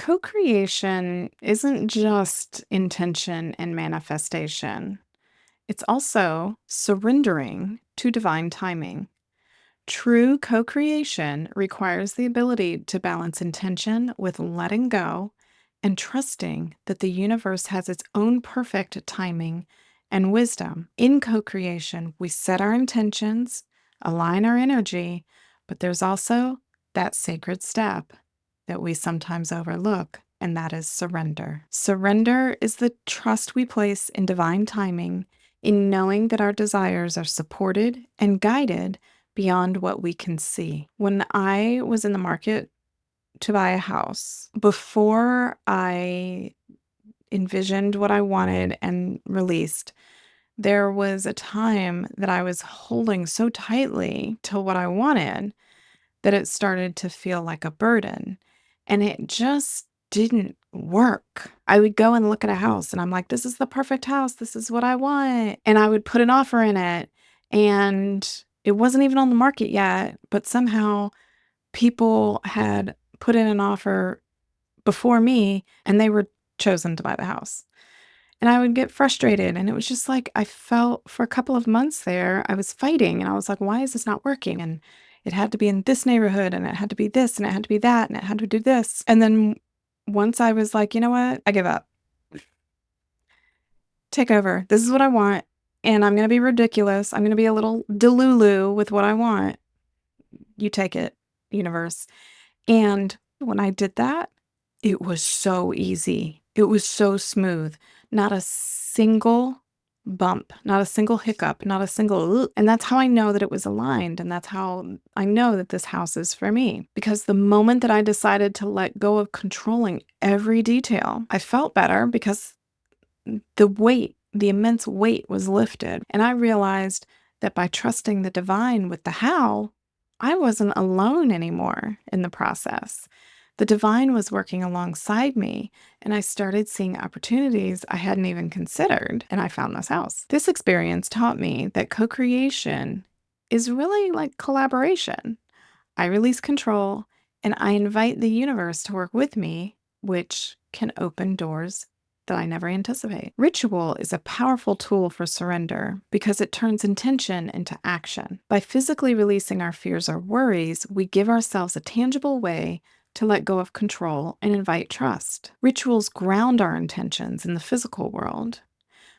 Co-creation isn't just intention and manifestation. It's also surrendering to divine timing. True co-creation requires the ability to balance intention with letting go and trusting that the universe has its own perfect timing and wisdom. In co-creation, we set our intentions, align our energy, but there's also that sacred step that we sometimes overlook, and that is surrender. Surrender is the trust we place in divine timing, in knowing that our desires are supported and guided beyond what we can see. When I was in the market to buy a house, before I envisioned what I wanted and released, there was a time that I was holding so tightly to what I wanted that it started to feel like a burden. And it just didn't work. I would go and look at a house and I'm like, this is the perfect house. This is what I want. And I would put an offer in it. And it wasn't even on the market yet, but somehow people had put in an offer before me and they were chosen to buy the house. And I would get frustrated. And it was just like, I felt for a couple of months there, I was fighting. And I was like, why is this not working? And it had to be in this neighborhood, and it had to be this, and it had to be that, and it had to do this. And then once I was like, you know what? I give up. Take over. This is what I want. And I'm going to be ridiculous. I'm going to be a little delulu with what I want. You take it, universe. And when I did that, it was so easy. It was so smooth. Not a single bump, not a single hiccup, not a single, "Ugh." And that's how I know that it was aligned. And that's how I know that this house is for me. Because the moment that I decided to let go of controlling every detail, I felt better because the immense weight was lifted. And I realized that by trusting the divine with the how, I wasn't alone anymore in the process. The divine was working alongside me, and I started seeing opportunities I hadn't even considered, and I found this house. This experience taught me that co-creation is really like collaboration. I release control, and I invite the universe to work with me, which can open doors that I never anticipate. Ritual is a powerful tool for surrender because it turns intention into action. By physically releasing our fears or worries, we give ourselves a tangible way to let go of control and invite trust. Rituals ground our intentions in the physical world.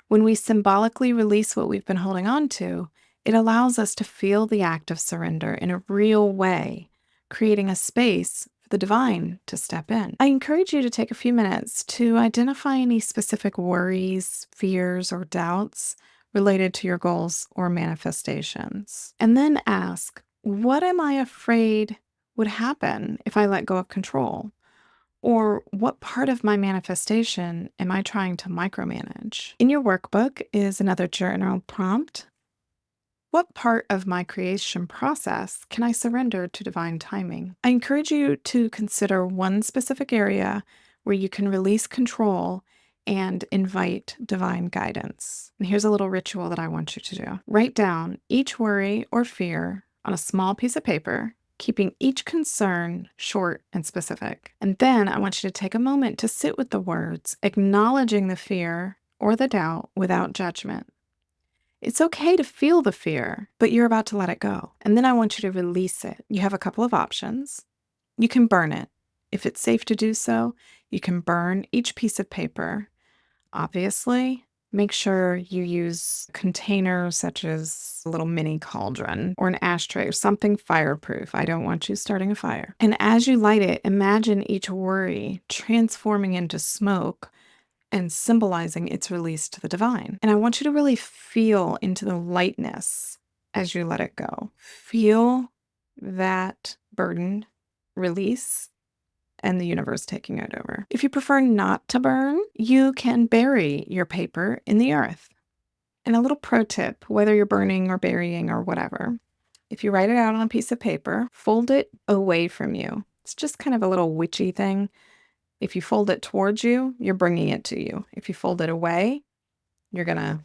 When we symbolically release what we've been holding on to, it allows us to feel the act of surrender in a real way, creating a space for the divine to step in. I encourage you to take a few minutes to identify any specific worries, fears, or doubts related to your goals or manifestations. And then ask, what am I afraid would happen if I let go of control? Or what part of my manifestation am I trying to micromanage? In your workbook is another journal prompt. What part of my creation process can I surrender to divine timing? I encourage you to consider one specific area where you can release control and invite divine guidance. And here's a little ritual that I want you to do. Write down each worry or fear on a small piece of paper, keeping each concern short and specific. And then I want you to take a moment to sit with the words, acknowledging the fear or the doubt without judgment. It's okay to feel the fear, but you're about to let it go. And then I want you to release it. You have a couple of options. You can burn it. If it's safe to do so, you can burn each piece of paper. Obviously, make sure you use containers such as a little mini cauldron or an ashtray or something fireproof. I don't want you starting a fire. And as you light it, imagine each worry transforming into smoke and symbolizing its release to the divine. And I want you to really feel into the lightness as you let it go. Feel that burden release and the universe taking it over. If you prefer not to burn, you can bury your paper in the earth. And a little pro tip, whether you're burning or burying or whatever, if you write it out on a piece of paper, fold it away from you. It's just kind of a little witchy thing. If you fold it towards you, you're bringing it to you. If you fold it away, you're going to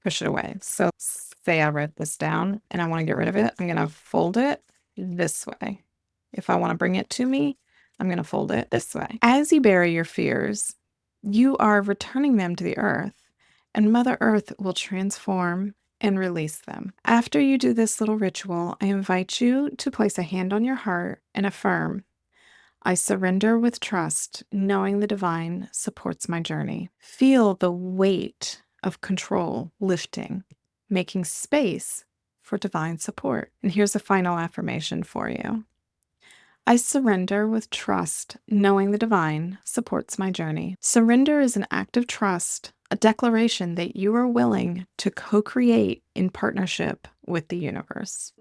push it away. So say I wrote this down and I want to get rid of it. I'm going to fold it this way. If I want to bring it to me, I'm going to fold it this way. As you bury your fears, you are returning them to the earth, and Mother Earth will transform and release them. After you do this little ritual, I invite you to place a hand on your heart and affirm, I surrender with trust, knowing the divine supports my journey. Feel the weight of control lifting, making space for divine support. And here's a final affirmation for you. I surrender with trust, knowing the divine supports my journey. Surrender is an act of trust, a declaration that you are willing to co-create in partnership with the universe.